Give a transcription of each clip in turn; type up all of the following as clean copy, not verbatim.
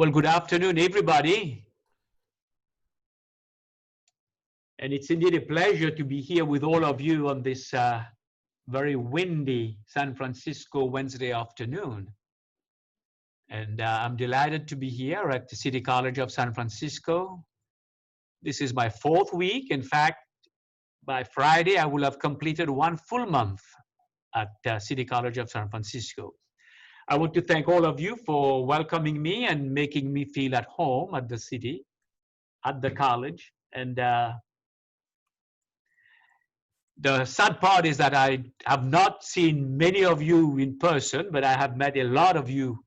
Well, good afternoon, everybody. And it's indeed a pleasure to be here with all of you on this very windy San Francisco Wednesday afternoon. And I'm delighted to be here at the City College of San Francisco. This is my fourth week. In fact, by Friday, I will have completed one full month at City College of San Francisco. I want to thank all of you for welcoming me and making me feel at home at the city, at the college. And the sad part is that I have not seen many of you in person, but I have met a lot of you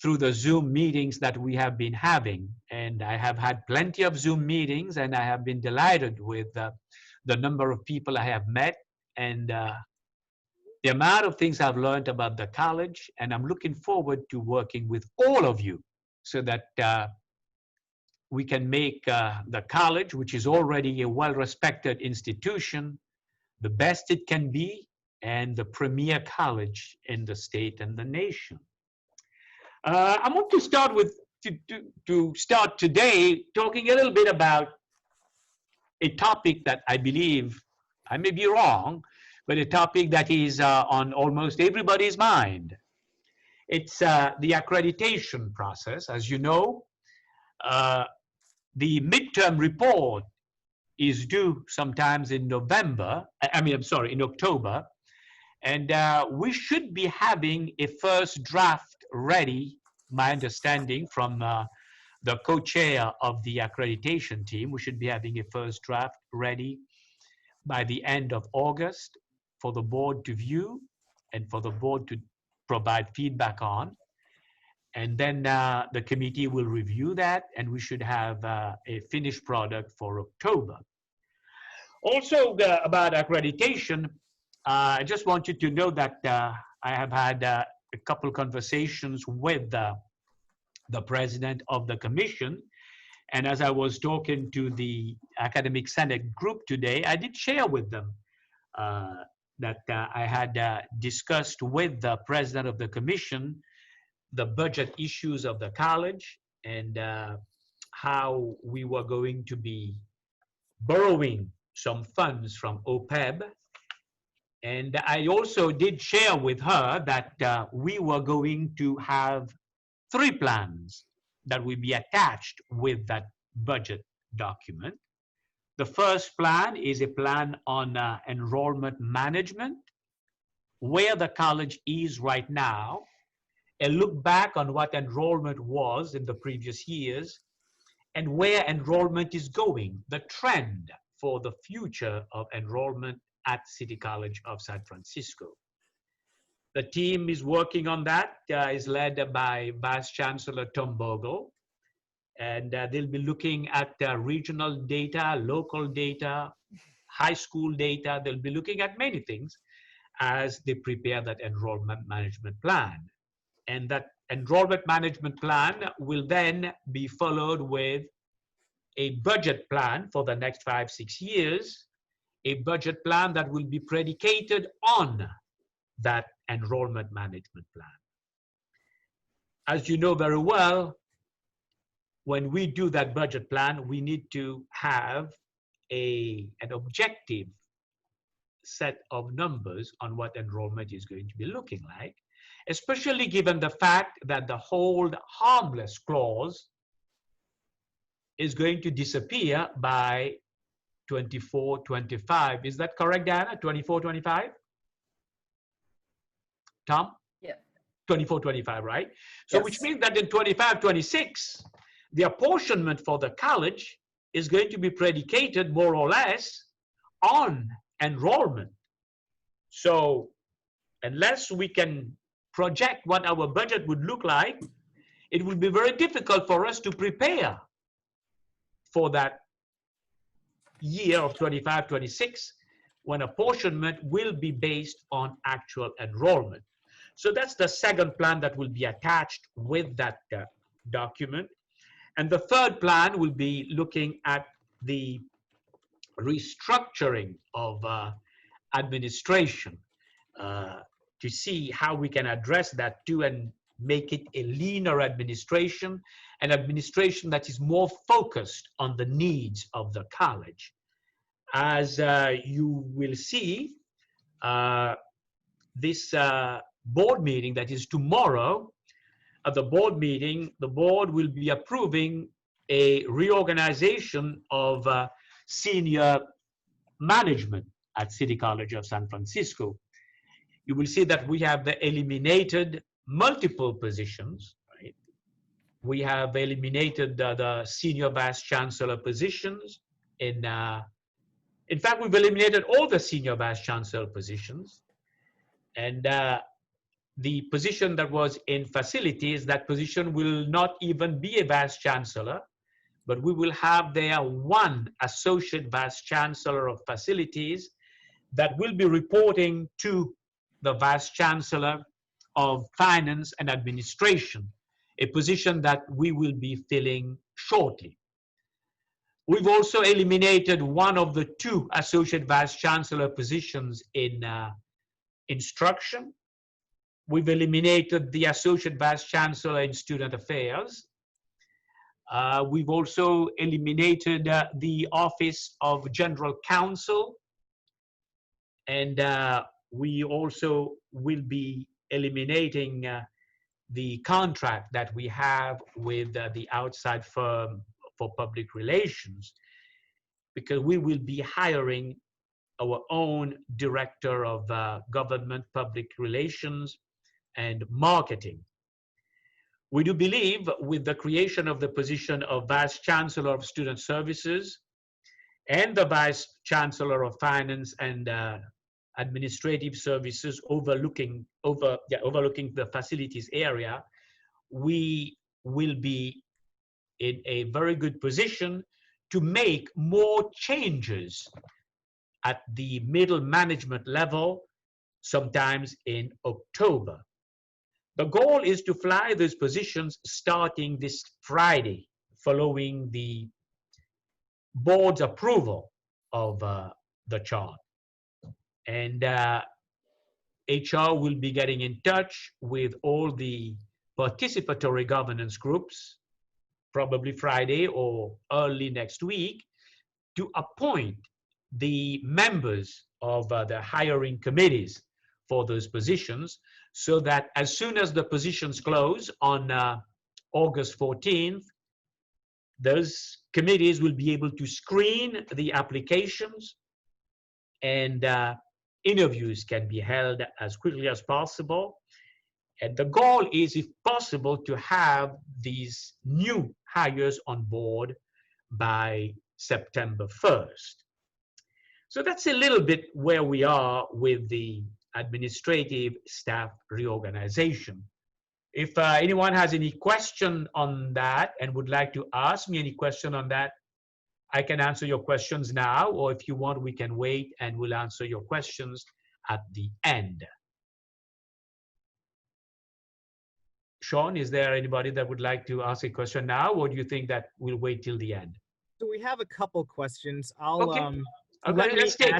through the Zoom meetings that we have been having. And I have had plenty of Zoom meetings, and I have been delighted with the number of people I have met and the amount of things I've learned about the college. And I'm looking forward to working with all of you so that we can make the college, which is already a well-respected institution, the best it can be, and the premier college in the state and the nation. I want to start with to start today talking a little bit about a topic that I believe, I may be wrong, but a topic that is on almost everybody's mind. It's the accreditation process. As you know, the midterm report is due sometimes in November, in October, and we should be having a first draft ready, my understanding from the co-chair of the accreditation team. We should be having a first draft ready by the end of August for the board to view and for the board to provide feedback on. And then the committee will review that, and we should have a finished product for October. Also about accreditation, I just want you to know that I have had a couple conversations with the president of the commission. And as I was talking to the Academic Senate group today, I did share with them that I had discussed with the president of the commission the budget issues of the college and how we were going to be borrowing some funds from OPEB. And I also did share with her that we were going to have 3 plans that will be attached with that budget document. The first plan is a plan on enrollment management, where the college is right now, a look back on what enrollment was in the previous years and where enrollment is going, the trend for the future of enrollment at City College of San Francisco. The team is working on that, is led by Vice Chancellor Tom Bogle, and they'll be looking at regional data, local data, high school data. They'll be looking at many things as they prepare that enrollment management plan. And that enrollment management plan will then be followed with a budget plan for the next 5-6 years, a budget plan that will be predicated on that enrollment management plan. As you know very well, when we do that budget plan, we need to have an objective set of numbers on what enrollment is going to be looking like, especially given the fact that the hold harmless clause is going to disappear by 24-25. Is that correct, Diana? 24-25? Tom? Yeah. 24-25, right? So Yes. which means that in 25-26, the apportionment for the college is going to be predicated more or less on enrollment. So unless we can project what our budget would look like, it will be very difficult for us to prepare for that year of 25-26 when apportionment will be based on actual enrollment. So that's the second plan that will be attached with that document. And the third plan will be looking at the restructuring of administration to see how we can address that too and make it a leaner administration, an administration that is more focused on the needs of the college. As you will see, this board meeting that is tomorrow, at the board meeting, the board will be approving a reorganization of senior management at City College of San Francisco. You will see that we have eliminated multiple positions, right? We have eliminated the senior vice chancellor positions. In fact, we've eliminated all the senior vice chancellor positions. And the position that was in facilities, that position will not even be a vice chancellor, but we will have there one associate vice chancellor of facilities that will be reporting to the vice chancellor of finance and administration, a position that we will be filling shortly. We've also eliminated one of the two associate vice chancellor positions in instruction. We've eliminated the associate vice chancellor in student affairs. We've also eliminated the office of general counsel, and we also will be eliminating the contract that we have with the outside firm for public relations, because we will be hiring our own director of government public relations and marketing. We do believe, with the creation of the position of Vice Chancellor of Student Services and the Vice Chancellor of Finance and Administrative Services overlooking the facilities area, we will be in a very good position to make more changes at the middle management level sometimes in October. The goal is to fly those positions starting this Friday, following the board's approval of the chart. And HR will be getting in touch with all the participatory governance groups, probably Friday or early next week, to appoint the members of the hiring committees for those positions, so that as soon as the positions close on August 14th, those committees will be able to screen the applications, and interviews can be held as quickly as possible. And the goal is, if possible, to have these new hires on board by September 1st. So that's a little bit where we are with the administrative staff reorganization. If anyone has any question on that and would like to ask me any question on that, I can answer your questions now, or if you want, we can wait and we'll answer your questions at the end. Sean, is there anybody that would like to ask a question now, or do you think that we'll wait till the end? So we have a couple questions. I'll Okay, let's take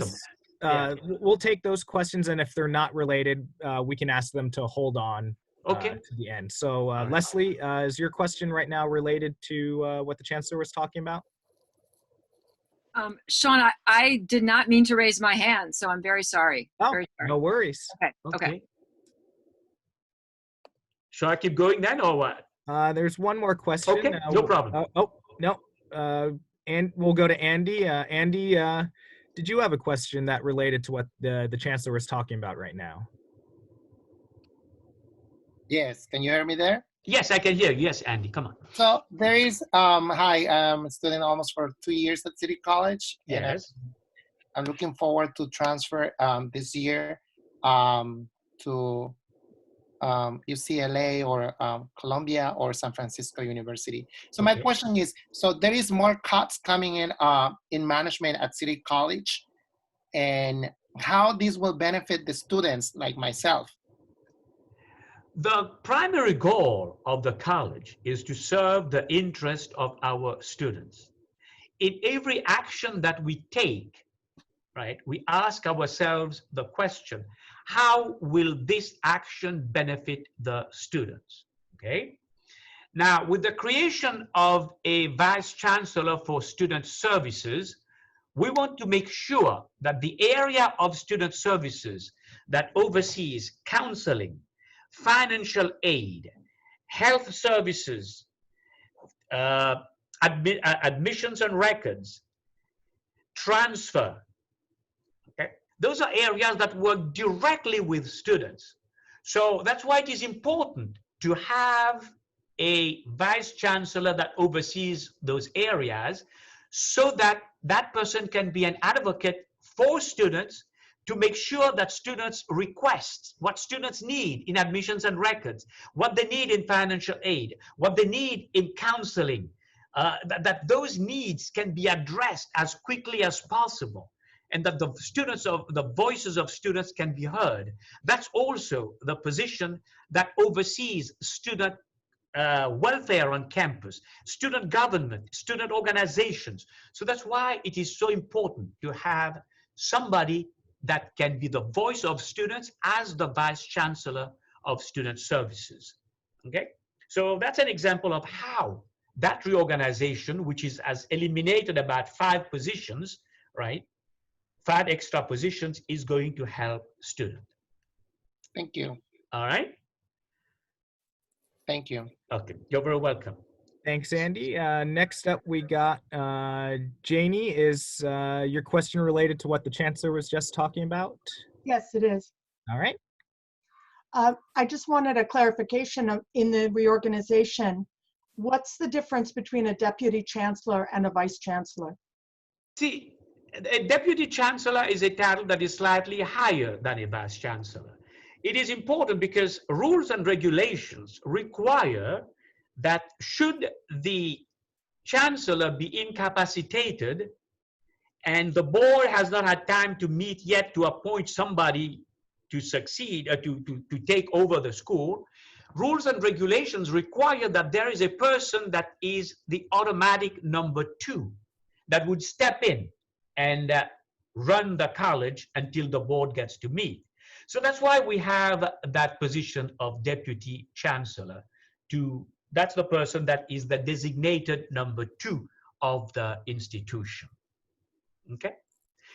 them. We'll take those questions, and if they're not related, we can ask them to hold on to the end. So right. Leslie, is your question right now related to what the Chancellor was talking about? Sean, I did not mean to raise my hand, so I'm very sorry. Oh, very sorry. No worries. Okay. Shall I keep going then, or what? There's one more question. Okay, no problem. And we'll go to Andy. Andy, did you have a question that related to what the Chancellor was talking about right now? Yes, can you hear me there? Yes, I can hear you. Yes, Andy, come on. So there is, hi, I'm a student almost for 2 years at City College. Yes. And I'm looking forward to transfer this year to UCLA or Columbia or San Francisco University. So my question is, so there is more cuts coming in management at City College, and how this will benefit the students like myself? The primary goal of the college is to serve the interest of our students. In every action that we take, right, we ask ourselves the question, how will this action benefit the students? Okay. Now, with the creation of a Vice Chancellor for Student Services, we want to make sure that the area of student services that oversees counseling, financial aid, health services, admissions and records, transfer, okay? Those are areas that work directly with students. So that's why it is important to have a Vice Chancellor that oversees those areas, so that that person can be an advocate for students to make sure that students' requests, what students need in admissions and records, what they need in financial aid, what they need in counseling, that those needs can be addressed as quickly as possible, and that the voices of students can be heard. That's also the position that oversees student welfare on campus, student government, student organizations. So that's why it is so important to have somebody that can be the voice of students as the Vice Chancellor of Student Services. Okay, so that's an example of how that reorganization, which has eliminated about 5 positions, right? 5 extra positions, is going to help students. Thank you. All right. Thank you. Okay, you're very welcome. Thanks, Andy. Next up, we got Janie. Is your question related to what the Chancellor was just talking about? Yes, it is. All right. I just wanted a clarification in the reorganization. What's the difference between a Deputy Chancellor and a Vice Chancellor? See, a Deputy Chancellor is a title that is slightly higher than a Vice Chancellor. It is important because rules and regulations require that should the Chancellor be incapacitated and the board has not had time to meet yet to appoint somebody to succeed or to take over the school, rules and regulations require that there is a person that is the automatic number 2 that would step in and run the college until the board gets to meet. So that's why we have that position of Deputy Chancellor. That's the person that is the designated number 2 of the institution. Okay?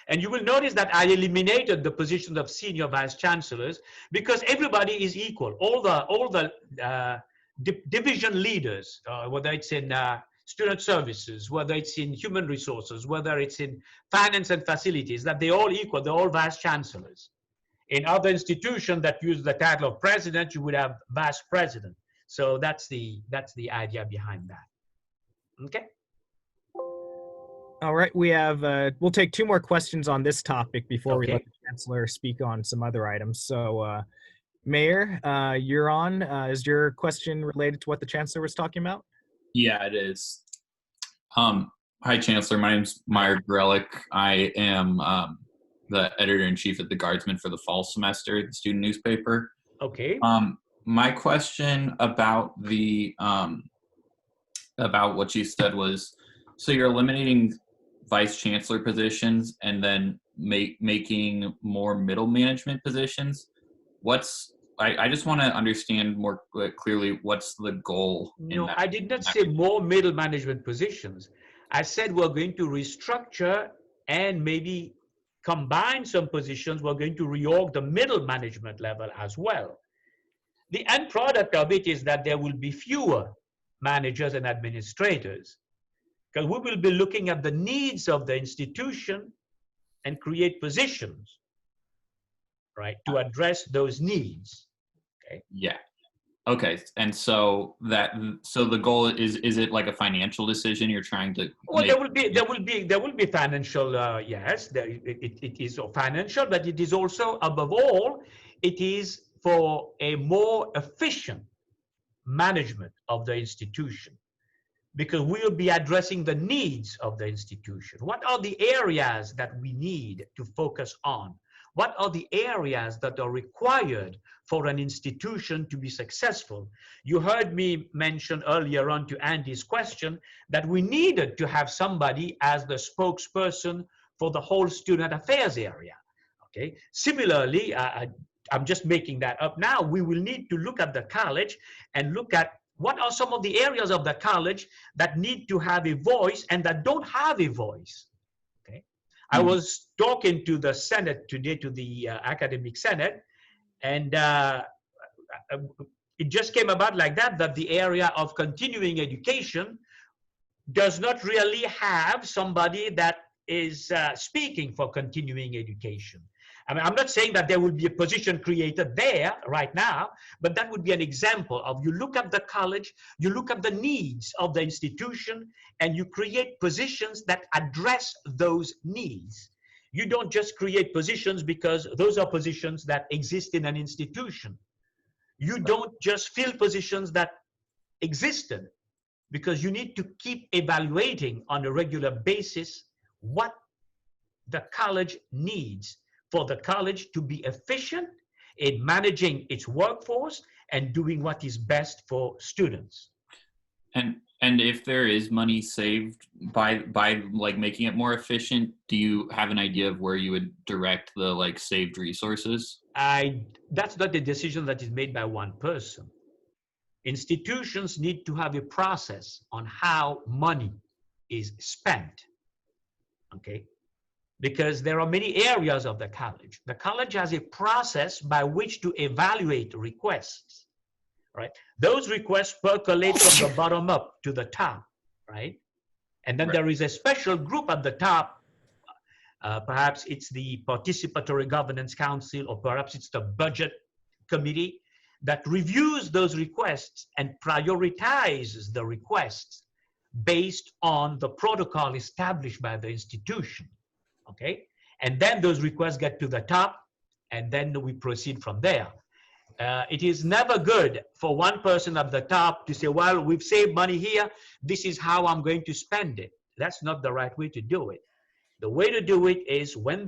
And you will notice that I eliminated the positions of Senior Vice Chancellors because everybody is equal. All the division leaders, whether it's in student services, whether it's in human resources, whether it's in finance and facilities, that they're all equal, they're all Vice Chancellors. In other institutions that use the title of president, you would have vice president. So that's the idea behind that. Okay. All right. We have we'll take 2 more questions on this topic before we let the Chancellor speak on some other items. So, Mayor, you're on. Is your question related to what the Chancellor was talking about? Yeah, it is. Hi, Chancellor. My name's Meyer Grelick. I am the editor-in-chief at the Guardsman for the fall semester, the student newspaper. Okay. My question about the about what you said was, so you're eliminating vice chancellor positions and then making more middle management positions. I just want to understand more clearly what's the goal. No, I did not say more middle management positions. I said we're going to restructure and maybe combine some positions. We're going to reorg the middle management level as well. The end product of it is that there will be fewer managers and administrators, because we will be looking at the needs of the institution and create positions, right, to address those needs. Okay. Yeah. Okay. And so the goal is it like a financial decision you're trying to well make? there will be financial, yes, it is financial, but it is also, above all, it is for a more efficient management of the institution, because we'll be addressing the needs of the institution. What are the areas that we need to focus on? What are the areas that are required for an institution to be successful? You heard me mention earlier on to Andy's question that we needed to have somebody as the spokesperson for the whole student affairs area. Okay. Similarly, I'm just making that up now, we will need to look at the college and look at what are some of the areas of the college that need to have a voice and that don't have a voice? Okay. I was talking to the Senate today, to the academic Senate, and it just came about like that, that the area of continuing education does not really have somebody that is speaking for continuing education. I mean, I'm not saying that there will be a position created there right now, but that would be an example of, you look at the college, you look at the needs of the institution, and you create positions that address those needs. You don't just create positions because those are positions that exist in an institution. You don't just fill positions that existed, because you need to keep evaluating on a regular basis what the college needs for the college to be efficient in managing its workforce and doing what is best for students. And if there is money saved by like making it more efficient, do you have an idea of where you would direct the like saved resources? That's not a decision that is made by one person. Institutions need to have a process on how money is spent, okay? Because there are many areas of the college. The college has a process by which to evaluate requests, right? Those requests percolate from the bottom up to the top, right? And then there is a special group at the top. Perhaps it's the Participatory Governance Council, or perhaps it's the Budget Committee, that reviews those requests and prioritizes the requests based on the protocol established by the institution, okay? And then those requests get to the top, and then we proceed from there. It is never good for one person at the top to say, well, we've saved money here, this is how I'm going to spend it. That's not the right way to do it. The way to do it is when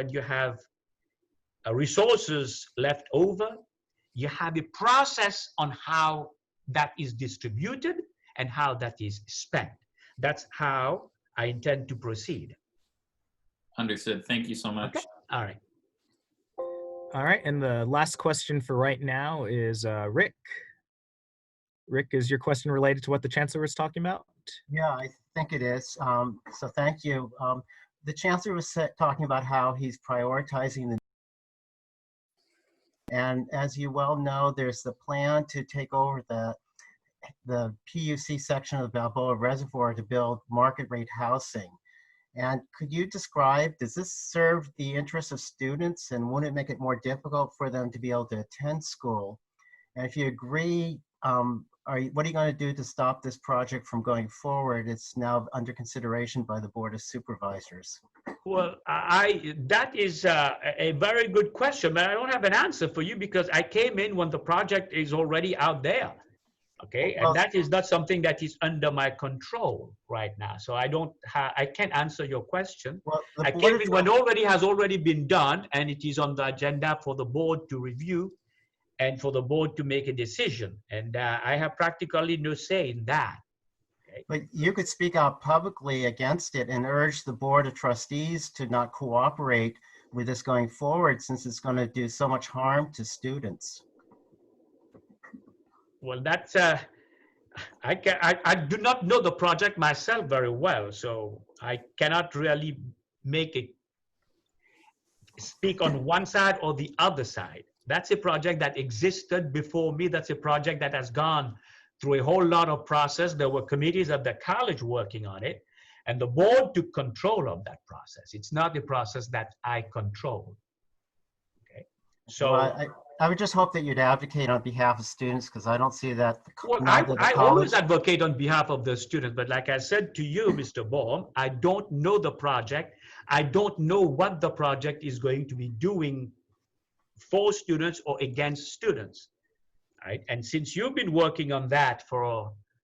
you have resources left over, you have a process on how that is distributed and how that is spent. That's how I intend to proceed. Understood. Thank you so much. Okay. All right. All right. And the last question for right now is Rick. Rick, is your question related to what the Chancellor was talking about? Yeah, I think it is. So thank you. The Chancellor was talking about how he's prioritizing the. And as you well know, there's the plan to take over the PUC section of the Balboa Reservoir to build market rate housing. And could you describe, does this serve the interests of students, and wouldn't it make it more difficult for them to be able to attend school? And if you agree, what are you going to do to stop this project from going forward? It's now under consideration by the Board of Supervisors. Well, that is a very good question, but I don't have an answer for you because I came in when the project is already out there. Okay, and that is not something that is under my control right now. So I can't answer your question. Well, I came in when has already been done, and it is on the agenda for the board to review and for the board to make a decision. And I have practically no say in that. Okay? But you could speak out publicly against it and urge the Board of Trustees to not cooperate with this going forward, since it's going to do so much harm to students. Well, that's, I do not know the project myself very well, so I cannot really speak on one side or the other side. That's a project that existed before me. That's a project that has gone through a whole lot of process. There were committees at the college working on it, and the board took control of that process. It's not a process that I control. Okay, so. Well, I would just hope that you'd advocate on behalf of students, because I don't see that. Well, I always advocate on behalf of the students, but like I said to you, Mr. Baum, I don't know the project. I don't know what the project is going to be doing for students or against students, right? And since you've been working on that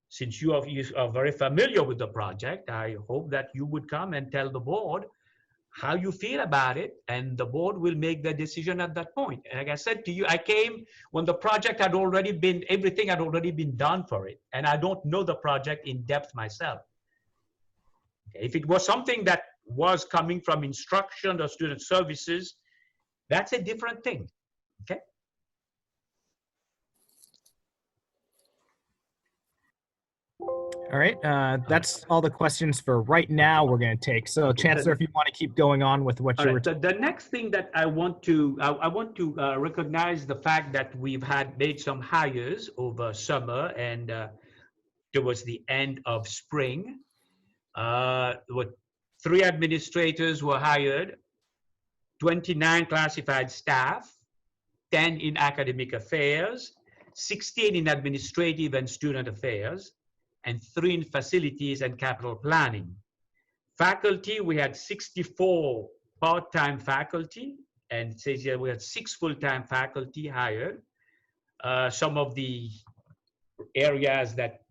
since you are very familiar with the project, I hope that you would come and tell the board how you feel about it, and the board will make the decision at that point. And like I said to you, I came when the project had already been, everything had already been done for it, and I don't know the project in depth myself. If it was something that was coming from instruction or student services, that's a different thing, okay? All right, that's all the questions for right now we're going to take. So, Chancellor, if you want to keep going on with what All you were right. The next thing that I want to recognize the fact that we've made some hires over summer and towards the end of spring. What 3 administrators were hired, 29 classified staff, 10 in academic affairs, 16 in administrative and student affairs, and 3 in facilities and capital planning. Faculty, we had 64 part-time faculty, and it says here we had 6 full-time faculty hired. Some of the areas that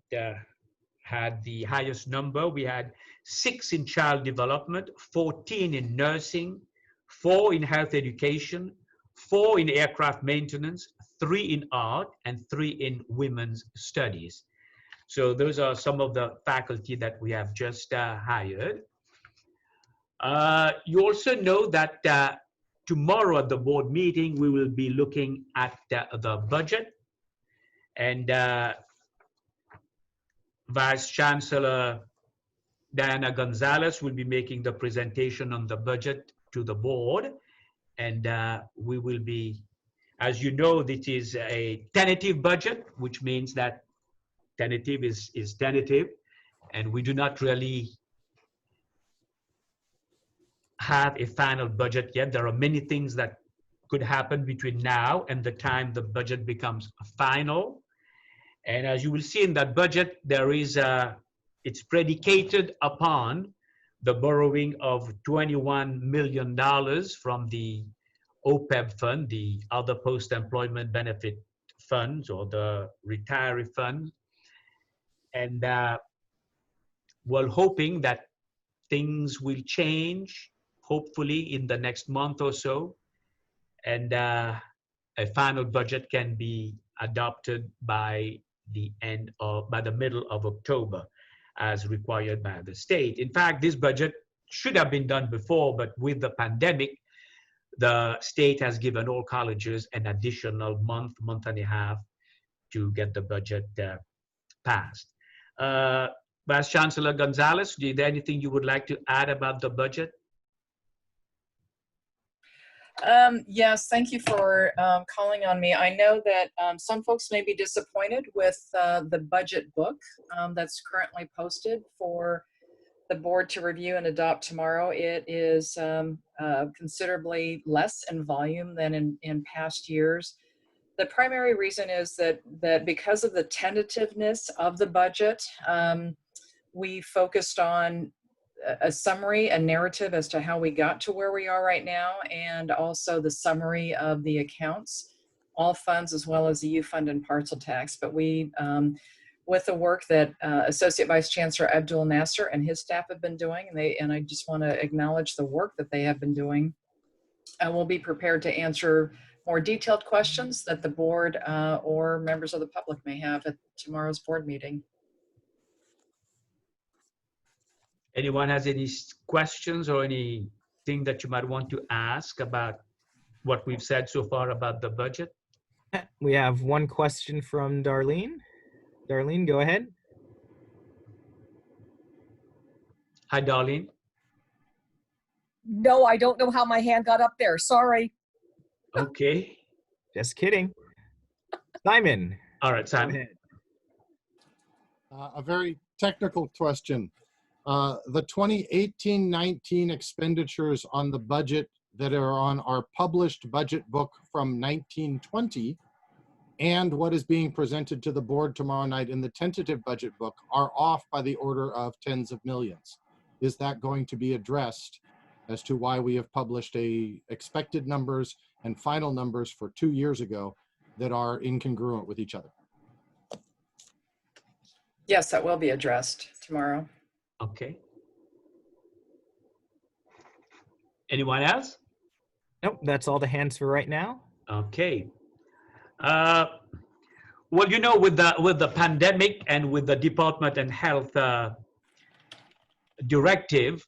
had the highest number, we had 6 in child development, 14 in nursing, 4 in health education, 4 in aircraft maintenance, 3 in art, and 3 in women's studies. So those are some of the faculty that we have just hired. You also know that tomorrow at the board meeting, we will be looking at the budget. And Vice Chancellor Diana Gonzalez will be making the presentation on the budget to the board. And we will be, as you know, this is a tentative budget, which means that tentative is tentative, and we do not really have a final budget yet. There are many things that could happen between now and the time the budget becomes final. And as you will see in that budget, there is it's predicated upon the borrowing of $21 million from the OPEB fund, the other post-employment benefit funds, or the retiree fund. And we're hoping that things will change, hopefully in the next month or so, and a final budget can be adopted by the middle of October, as required by the state. In fact, this budget should have been done before, but with the pandemic, the state has given all colleges an additional month and a half to get the budget passed. Vice Chancellor Gonzalez, is there anything you would like to add about the budget? Yes, thank you for calling on me. I know that some folks may be disappointed with the budget book that's currently posted for the board to review and adopt tomorrow. It is considerably less in volume than in past years. The primary reason is that because of the tentativeness of the budget, we focused on a summary, a narrative as to how we got to where we are right now, and also the summary of the accounts, all funds as well as the U fund and parcel tax. But we, with the work that Associate Vice Chancellor Abdul Nasser and his staff have been doing, and I just want to acknowledge the work that they have been doing, I will be prepared to answer more detailed questions that the board or members of the public may have at tomorrow's board meeting. Anyone has any questions or anything that you might want to ask about what we've said so far about the budget? We have one question from Darlene. Darlene, go ahead. Hi, Darlene. No, I don't know how my hand got up there. Sorry. Okay. Just kidding. Simon. All right, Simon. A very technical question. The 2018-19 expenditures on the budget that are on our published budget book from 1920 and what is being presented to the board tomorrow night in the tentative budget book are off by the order of tens of millions. Is that going to be addressed as to why we have published expected numbers and final numbers for 2 years ago that are incongruent with each other? Yes, that will be addressed tomorrow. Okay. Anyone else? Nope, that's all the hands for right now. Okay. Well, you know, with the pandemic and with the Department and Health directive,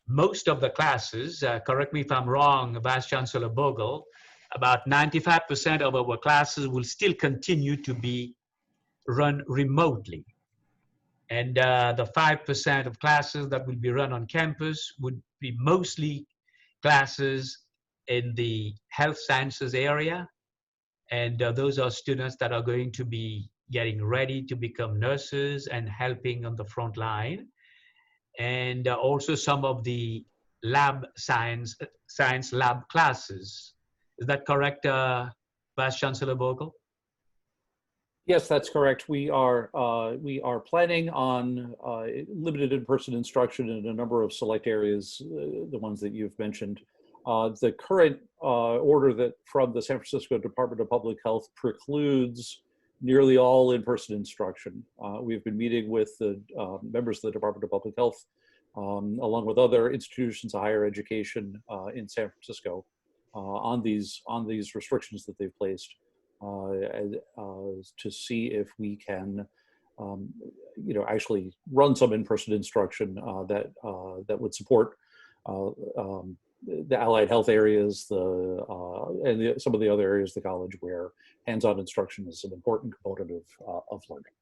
most of the classes, correct me if I'm wrong, Vice Chancellor Bogle, about 95% of our classes will still continue to be run remotely. And the 5% of classes that will be run on campus would be mostly classes in the health sciences area. And those are students that are going to be getting ready to become nurses and helping on the front line. And also some of the lab science lab classes. Is that correct, Vice Chancellor Bogle? Yes, that's correct. We are planning on limited in-person instruction in a number of select areas, the ones that you've mentioned. The current order that from the San Francisco Department of Public Health precludes nearly all in-person instruction. We've been meeting with the members of the Department of Public Health, along with other institutions of higher education in San Francisco, on these restrictions that they've placed. To see if we can, actually run some in-person instruction that would support the allied health areas, and some of the other areas of the college where hands-on instruction is an important component of learning.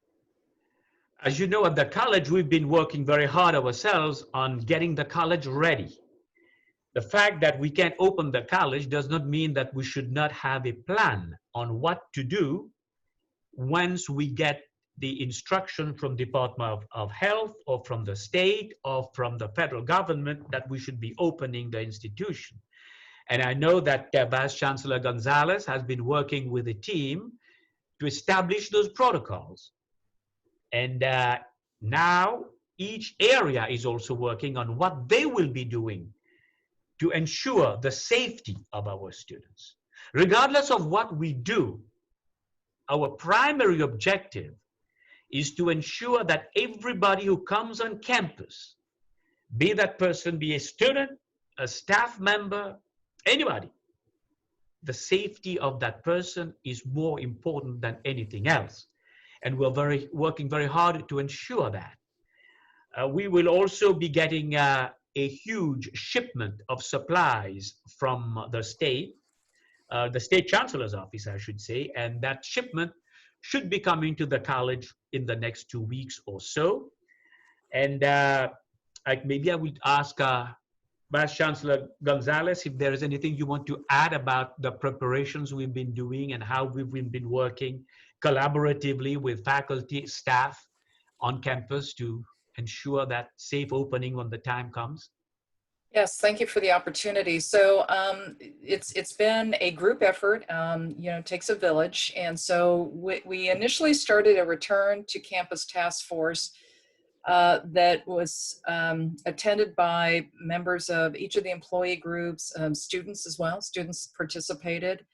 As you know, at the college, we've been working very hard ourselves on getting the college ready. The fact that we can't open the college does not mean that we should not have a plan on what to do once we get the instruction from Department of Health or from the state or from the federal government that we should be opening the institution. And I know that Vice Chancellor Gonzalez has been working with a team to establish those protocols. And now each area is also working on what they will be doing to ensure the safety of our students. Regardless of what we do, our primary objective is to ensure that everybody who comes on campus, be that person be a student, a staff member, anybody, the safety of that person is more important than anything else. And we're working very hard to ensure that. We will also be getting a huge shipment of supplies from the state chancellor's office, I should say, and that shipment should be coming to the college in the next 2 weeks or so. And maybe I would ask Vice Chancellor Gonzalez if there is anything you want to add about the preparations we've been doing and how we've been working collaboratively with faculty, staff on campus to ensure that safe opening when the time comes. Yes, thank you for the opportunity. So it's been a group effort, it takes a village. And so we initially started a return to campus task force that was attended by members of each of the employee groups, students as well. Students participated.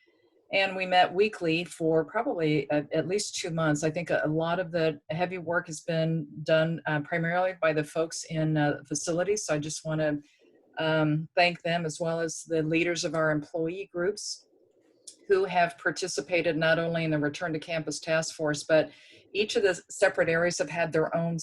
And we met weekly for probably at least 2 months. I think a lot of the heavy work has been done primarily by the folks in facilities. So I just want to thank them, as well as the leaders of our employee groups who have participated not only in the Return to Campus Task Force, but each of the separate areas have had their own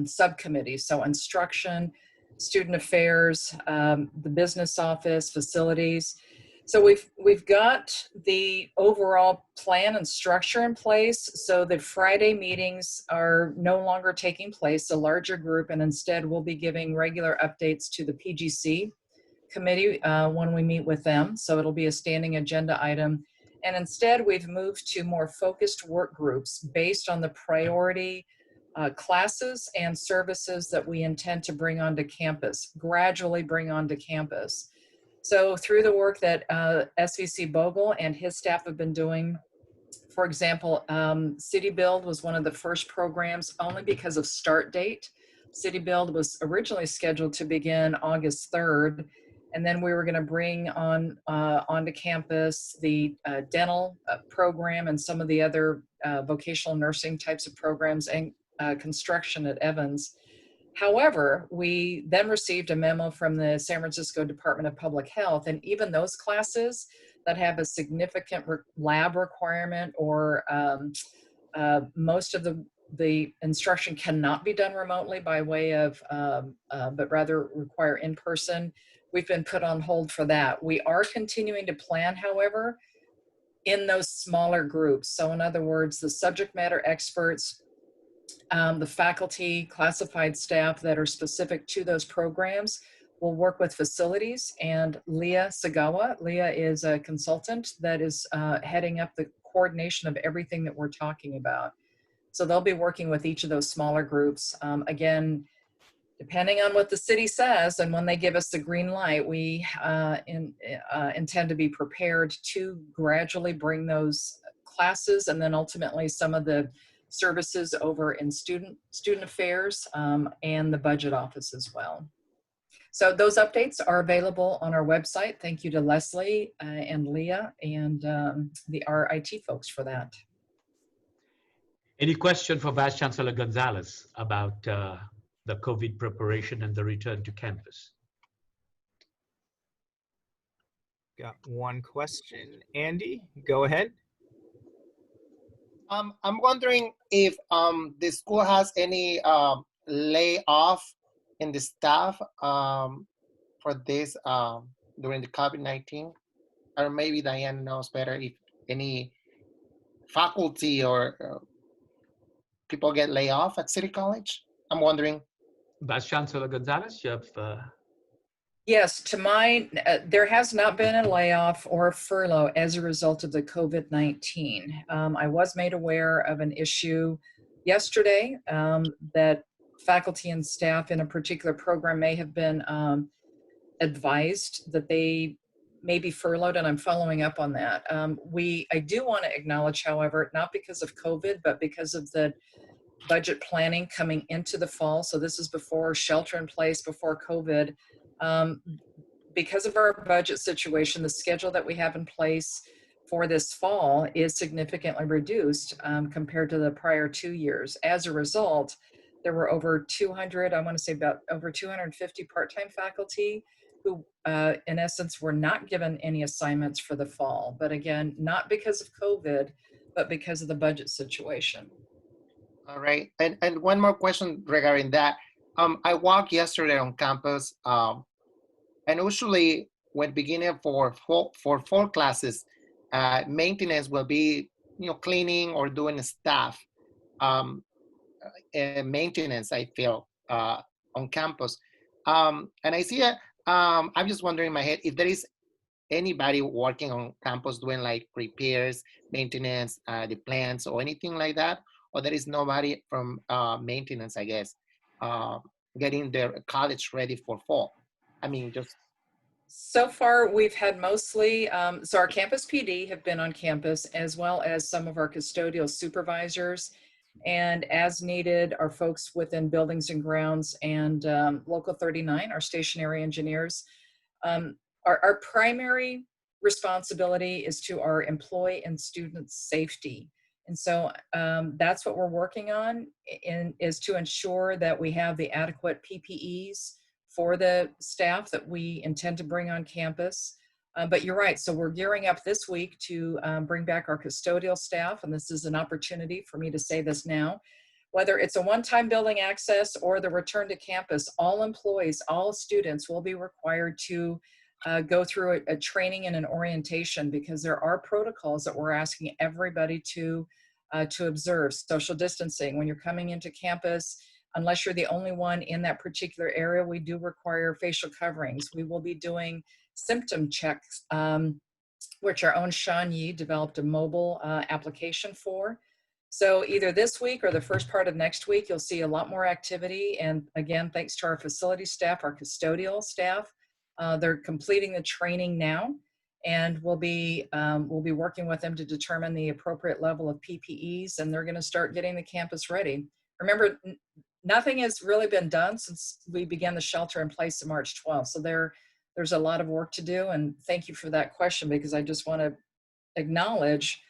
subcommittees. So instruction, student affairs, the business office, facilities. So we've got the overall plan and structure in place. So the Friday meetings are no longer taking place, a larger group, and instead we'll be giving regular updates to the PGC committee when we meet with them. So it'll be a standing agenda item. And instead we've moved to more focused work groups based on the priority classes and services that we intend to bring onto campus, gradually bring onto campus. So through the work that SVC Bogle and his staff have been doing, for example, City Build was one of the first programs only because of start date. City Build was originally scheduled to begin August 3rd, and then we were going to bring onto campus the dental program and some of the other vocational nursing types of programs and construction at Evans. However, we then received a memo from the San Francisco Department of Public Health, and even those classes that have a significant lab requirement or most of the instruction cannot be done remotely by way of, but rather require in-person, we've been put on hold for that. We are continuing to plan, however, in those smaller groups. So in other words, the subject matter experts the faculty, classified staff that are specific to those programs will work with facilities, and Leah Sagawa. Leah is a consultant that is heading up the coordination of everything that we're talking about. So they'll be working with each of those smaller groups. Again, depending on what the city says and when they give us the green light, we intend to be prepared to gradually bring those classes and then ultimately some of the services over in student affairs and the budget office as well. So those updates are available on our website. Thank you to Leslie and Leah and our IT folks for that. Any question for Vice Chancellor Gonzalez about the COVID preparation and the return to campus? Got one question. Andy, go ahead. I'm wondering if the school has any layoff in the staff for this during the COVID-19, or maybe Diane knows better if any faculty or people get laid off at City College. I'm wondering. Vice Chancellor Gonzalez, you have. Yes, to my, there has not been a layoff or a furlough as a result of the COVID-19. I was made aware of an issue yesterday that faculty and staff in a particular program may have been advised that they may be furloughed, and I'm following up on that. I do want to acknowledge, however, not because of COVID, but because of the budget planning coming into the fall. So this is before shelter in place, before COVID. Because of our budget situation, the schedule that we have in place for this fall is significantly reduced compared to the prior 2 years. As a result, there were over 200, I want to say about over 250 part-time faculty who, in essence, were not given any assignments for the fall. But again, not because of COVID, but because of the budget situation. All right, and one more question regarding that. I walked yesterday on campus, and usually when beginning for fall classes, maintenance will be, cleaning or doing staff maintenance, I feel, on campus. And I see I'm just wondering in my head if there is anybody working on campus doing like repairs, maintenance, the plants or anything like that, or there is nobody from maintenance, I guess, getting their college ready for fall. I mean, just. So far, we've had mostly, so our campus PD have been on campus, as well as some of our custodial supervisors, and as needed, our folks within buildings and grounds and Local 39, our stationary engineers. Our primary responsibility is to our employee and student safety. And so that's what we're working on, is to ensure that we have the adequate PPEs for the staff that we intend to bring on campus. But you're right, so we're gearing up this week to bring back our custodial staff, and this is an opportunity for me to say this now. Whether it's a one-time building access or the return to campus, all employees, all students will be required to go through a training and an orientation, because there are protocols that we're asking everybody to observe. Social distancing when you're coming into campus. Unless you're the only one in that particular area, we do require facial coverings. We will be doing symptom checks, which our own Sean Yee developed a mobile application for. So either this week or the first part of next week, you'll see a lot more activity. And again, thanks to our facility staff, our custodial staff, they're completing the training now, and we'll be working with them to determine the appropriate level of PPEs, and they're going to start getting the campus ready. Remember, nothing has really been done since we began the shelter in place on March 12th. So there's a lot of work to do. And thank you for that question, because I just want to acknowledge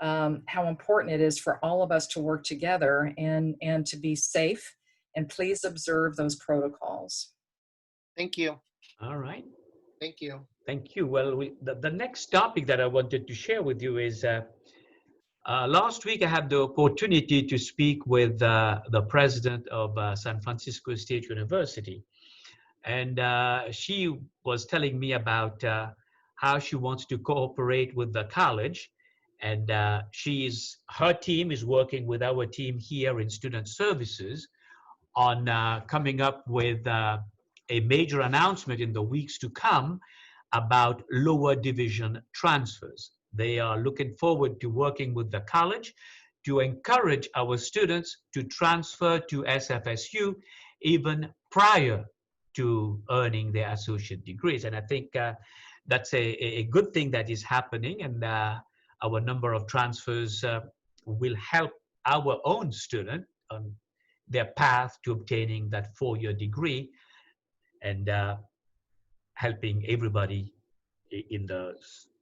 how important it is for all of us to work together and to be safe. And please observe those protocols. Thank you. All right. Thank you. Thank you. Well, the next topic that I wanted to share with you is last week I had the opportunity to speak with the president of San Francisco State University. And she was telling me about how she wants to cooperate with the college And her team is working with our team here in Student Services on coming up with a major announcement in the weeks to come about lower division transfers. They are looking forward to working with the college to encourage our students to transfer to SFSU even prior to earning their associate degrees. And I think that's a good thing that is happening, and our number of transfers will help our own student on their path to obtaining that four-year degree, and helping everybody in the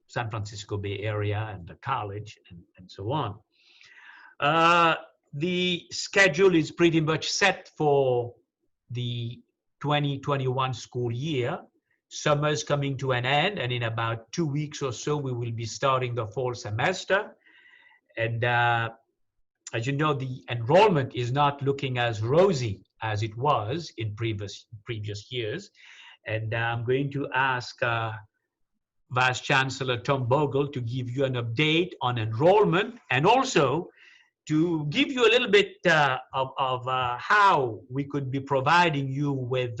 San Francisco Bay Area and the college and so on. The schedule is pretty much set for the 2021 school year. Summer's coming to an end, and in about 2 weeks or so, we will be starting the fall semester. And as you know, the enrollment is not looking as rosy as it was in previous years. And I'm going to ask Vice Chancellor Tom Bogle to give you an update on enrollment, and also to give you a little bit of how we could be providing you with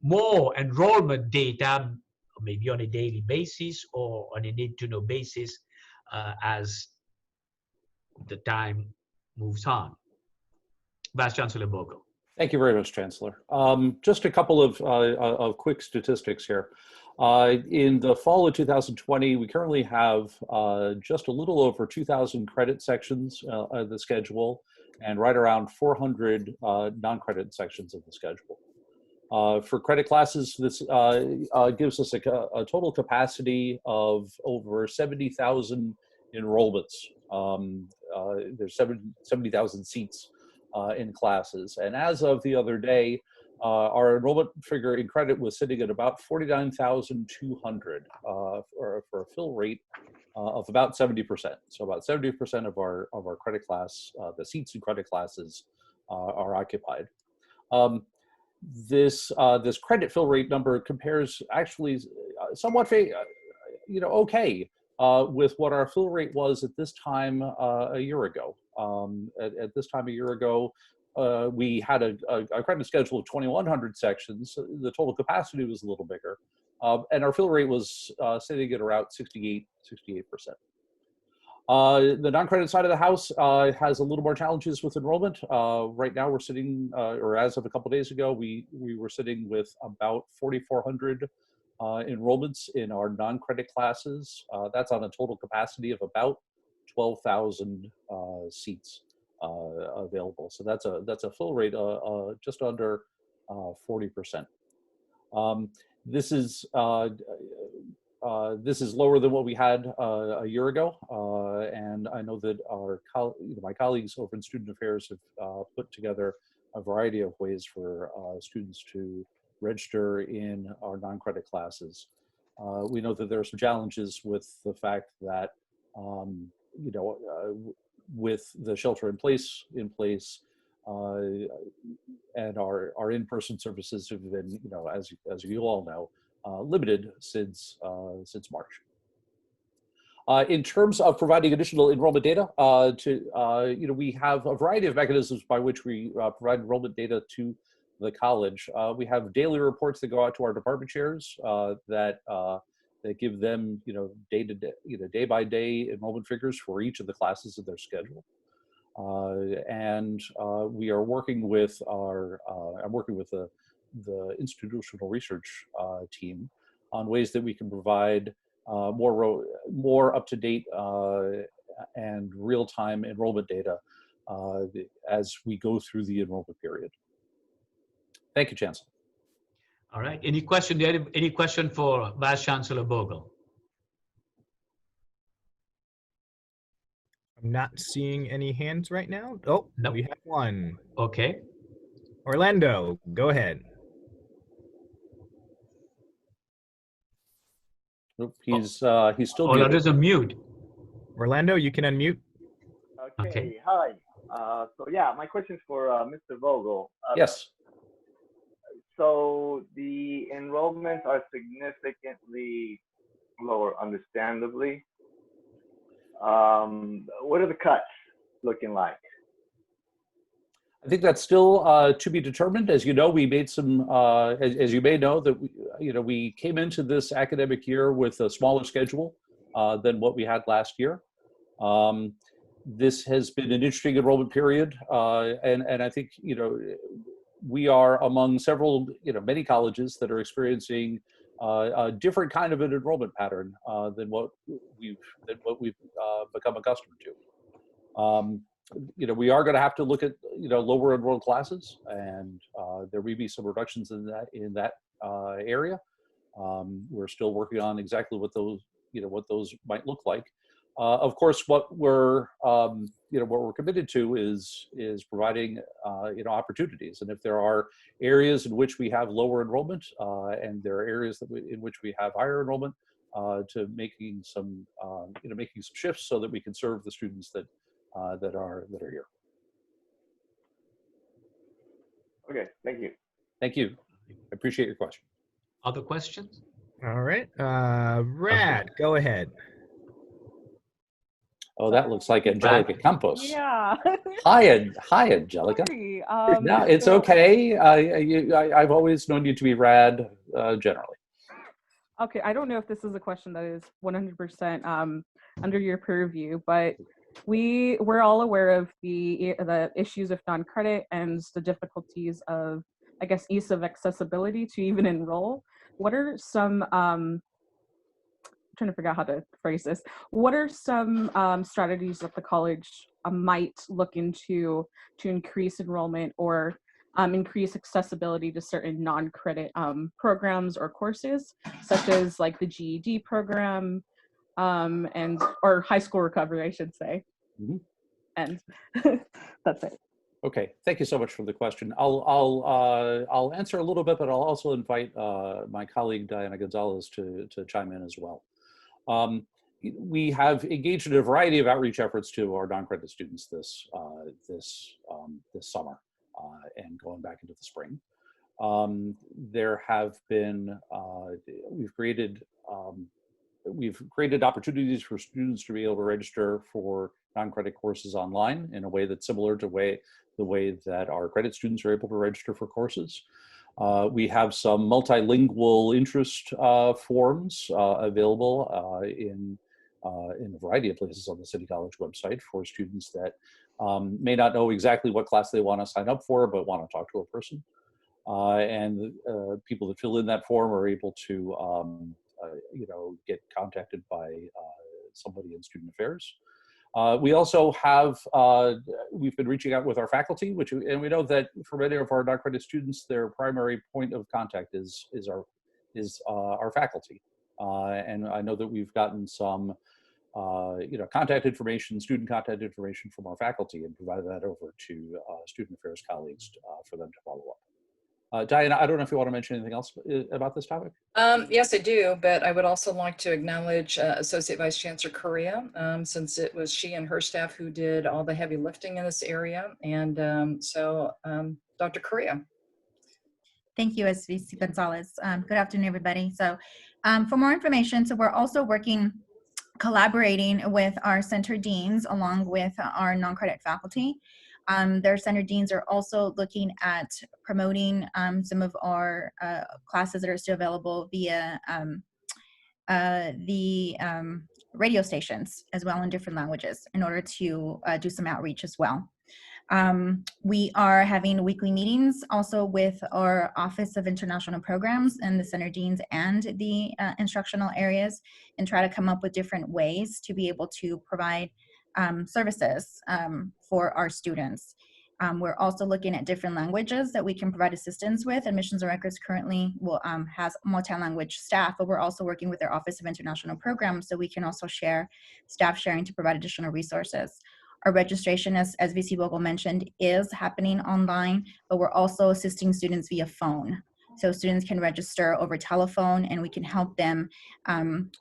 more enrollment data, maybe on a daily basis or on a need-to-know basis as the time moves on. Vice Chancellor Bogle. Thank you very much, Chancellor. Just a couple of quick statistics here. In the fall of 2020, we currently have just a little over 2,000 credit sections of the schedule, and right around 400 non-credit sections of the schedule. For credit classes, this gives us a total capacity of over 70,000 enrollments. There's 70,000 seats in classes. And as of the other day, our enrollment figure in credit was sitting at about 49,200 for a fill rate of about 70%. So about 70% of our credit class, the seats in credit classes are occupied. This credit fill rate number compares actually somewhat, okay with what our fill rate was at this time a year ago. At this time a year ago, we had a credit schedule of 2,100 sections. The total capacity was a little bigger, and our fill rate was sitting at around 68%. The non-credit side of the house has a little more challenges with enrollment. Right now we're sitting, or as of a couple days ago, we were sitting with about 4,400 enrollments in our non-credit classes. That's on a total capacity of about 12,000 seats available. So that's a fill rate just under 40%. This is lower than what we had a year ago, and I know that my colleagues over in Student Affairs have put together a variety of ways for students to register in our non-credit classes. We know that there are some challenges with the fact that with the shelter in place, and our in-person services have been, as you all know, limited since March. In terms of providing additional enrollment data, we have a variety of mechanisms by which we provide enrollment data to the college. We have daily reports that go out to our department chairs that give them, day by day enrollment figures for each of the classes of their schedule. And we are working with I'm working with the institutional research team on ways that we can provide more up-to-date and real-time enrollment data as we go through the enrollment period. Thank you, Chancellor. All right. Any question for Vice Chancellor Bogle? I'm not seeing any hands right now. Oh, no, we have one. Okay. Orlando, go ahead. Nope, he's still Orlando's on mute. Orlando, you can unmute. Okay. Hi. So yeah, my question is for Mr. Vogel. Yes. So the enrollments are significantly lower, understandably. what are the cuts looking like? I think that's still to be determined. As you know, we made some, as you may know, that we came into this academic year with a smaller schedule than what we had last year. This has been an interesting enrollment period, and I think we are among several, many colleges that are experiencing a different kind of an enrollment pattern than what we've become accustomed to. We are going to have to look at lower enrolled classes, and there may be some reductions in that area. We're still working on exactly what those might look like. Of course, what we're committed to is providing opportunities, and if there are areas in which we have lower enrollment, and there are areas in which we have higher enrollment, to making some shifts so that we can serve the students that are here. Okay, thank you. Thank you. I appreciate your question. Other questions? All right, Rad, go ahead. Oh, that looks like Angelica Campos. Yeah. Hi, Angelica. Sorry. No, it's okay. I've always known you to be Rad, generally. Okay, I don't know if this is a question that is 100% under your purview, but we're all aware of the issues of non-credit and the difficulties of, I guess, ease of accessibility to even enroll. What are some trying to figure out how to phrase this. What are some strategies that the college might look into to increase enrollment or increase accessibility to certain non-credit programs or courses, such as like the GED program or high school recovery, I should say. Mm-hmm. And that's it. Okay, thank you so much for the question. I'll answer a little bit, but I'll also invite my colleague Diana Gonzalez to chime in as well. We have engaged in a variety of outreach efforts to our non-credit students this summer and going back into the spring. There have been we've created opportunities for students to be able to register for non-credit courses online in a way that's similar to the way that our credit students are able to register for courses. We have some multilingual interest forms available in a variety of places on the City College website for students that may not know exactly what class they want to sign up for, but want to talk to a person. And people that fill in that form are able to get contacted by somebody in student affairs. We also have, we've been reaching out with our faculty, and we know that for many of our non-credit students, their primary point of contact is our faculty. And I know that we've gotten some, contact information, student contact information from our faculty and provided that over to student affairs colleagues for them to follow up. Diana, I don't know if you want to mention anything else about this topic. Yes, I do, but I would also like to acknowledge Associate Vice Chancellor Correa, since it was she and her staff who did all the heavy lifting in this area. And so Dr. Correa. Thank you, SVC Gonzalez. Good afternoon, everybody. So for more information, so we're also collaborating with our center deans along with our non-credit faculty. Their center deans are also looking at promoting some of our classes that are still available via the radio stations as well in different languages in order to do some outreach as well. We are having weekly meetings also with our Office of International Programs and the center deans and the instructional areas and try to come up with different ways to be able to provide services for our students. We're also looking at different languages that we can provide assistance with. Admissions and Records currently has multi-language staff, but we're also working with their Office of International Programs so we can also share staff sharing to provide additional resources. Our registration, as VC Bogle mentioned, is happening online, but we're also assisting students via phone. So students can register over telephone and we can help them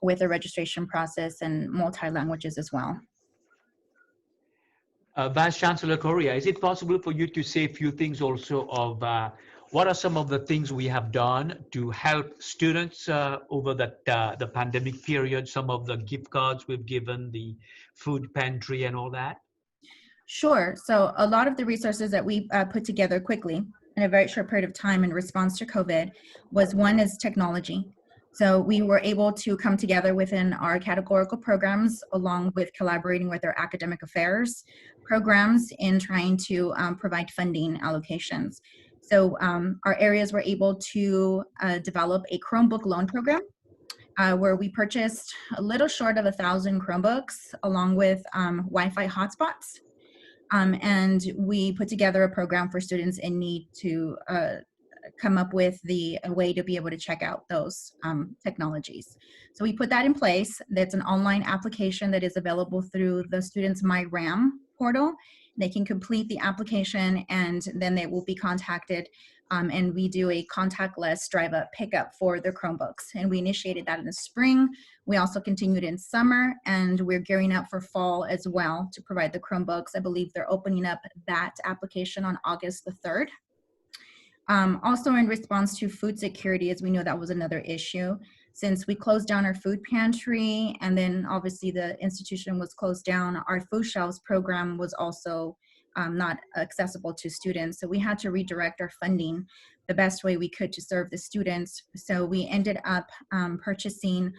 with the registration process and multi-languages as well. Vice Chancellor Correa, is it possible for you to say a few things also of what are some of the things we have done to help students over the pandemic period? Some of the gift cards we've given, the food pantry and all that? Sure. So a lot of the resources that we put together quickly in a very short period of time in response to COVID was, one is technology. So we were able to come together within our categorical programs along with collaborating with our academic affairs programs in trying to provide funding allocations. So our areas were able to develop a Chromebook loan program where we purchased a little short of 1,000 Chromebooks along with Wi-Fi hotspots. And we put together a program for students in need to come up with a way to be able to check out those technologies. So we put that in place. That's an online application that is available through the students' MyRAM portal. They can complete the application and then they will be contacted and we do a contactless drive-up pickup for their Chromebooks. And we initiated that in the spring. We also continued in summer and we're gearing up for fall as well to provide the Chromebooks. I believe they're opening up that application on August the 3rd. Also in response to food security, as we know that was another issue, since we closed down our food pantry and then obviously the institution was closed down, our food shelves program was also not accessible to students. So we had to redirect our funding the best way we could to serve the students. So we ended up purchasing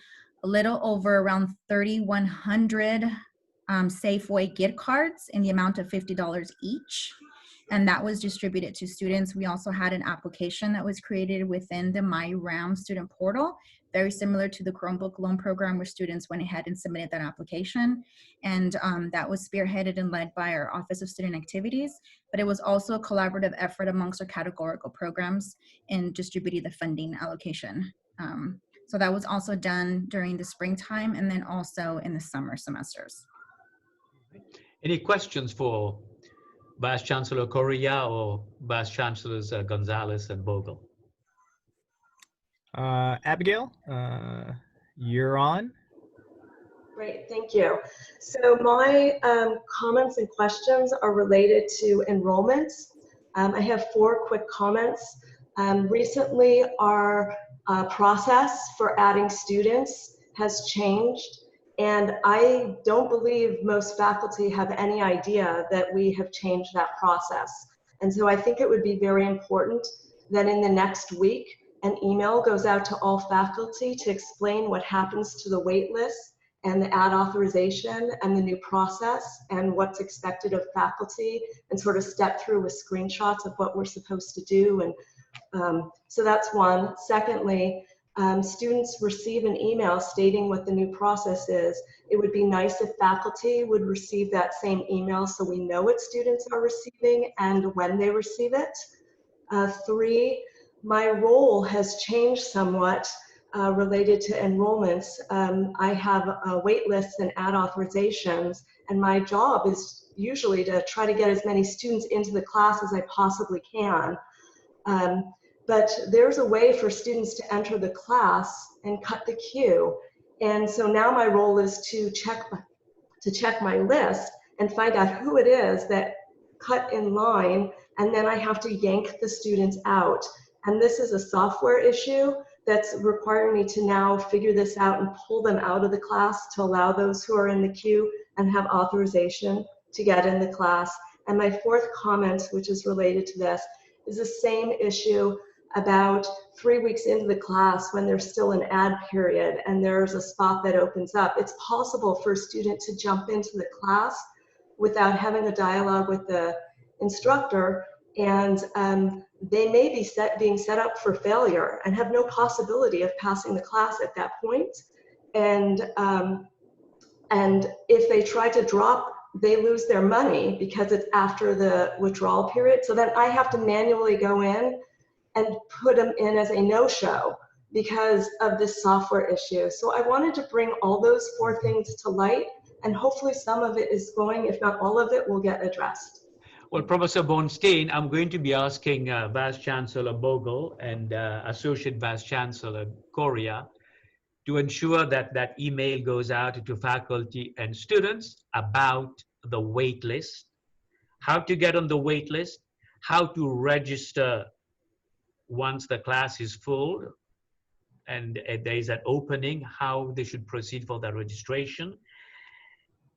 a little over around 3,100 Safeway gift cards in the amount of $50 each. And that was distributed to students. We also had an application that was created within the MyRAM student portal, very similar to the Chromebook loan program where students went ahead and submitted that application. And that was spearheaded and led by our Office of Student Activities, but it was also a collaborative effort amongst our categorical programs in distributing the funding allocation. So that was also done during the springtime and then also in the summer semesters. Any questions for Vice Chancellor Correa or Vice Chancellors Gonzalez and Bogle? Abigail, you're on. Great, thank you. So my comments and questions are related to enrollment. I have 4 quick comments. Recently, our process for adding students has changed. And I don't believe most faculty have any idea that we have changed that process. And so I think it would be very important that in the next week, an email goes out to all faculty to explain what happens to the wait list and the ad authorization and the new process and what's expected of faculty and sort of step through with screenshots of what we're supposed to do. And so that's one. Secondly, students receive an email stating what the new process is. It would be nice if faculty would receive that same email so we know what students are receiving and when they receive it. 3, my role has changed somewhat related to enrollments. I have wait lists and ad authorizations, and my job is usually to try to get as many students into the class as I possibly can. But there's a way for students to enter the class and cut the queue. And so now my role is to check my list and find out who it is that cut in line, and then I have to yank the students out. And this is a software issue that's requiring me to now figure this out and pull them out of the class to allow those who are in the queue and have authorization to get in the class. And my 4th comment, which is related to this, is the same issue about 3 weeks into the class when there's still an ad period and there's a spot that opens up. It's possible for a student to jump into the class without having a dialogue with the instructor, and they may be being set up for failure and have no possibility of passing the class at that point. And if they try to drop, they lose their money because it's after the withdrawal period. So then I have to manually go in and put them in as a no-show because of this software issue. So I wanted to bring all those 4 things to light, and hopefully some of it is going, if not all of it, will get addressed. Well, Professor Bornstein, I'm going to be asking Vice Chancellor Bogle and Associate Vice Chancellor Correa to ensure that that email goes out to faculty and students about the wait list, how to get on the wait list, how to register once the class is full and there is an opening, how they should proceed for the registration.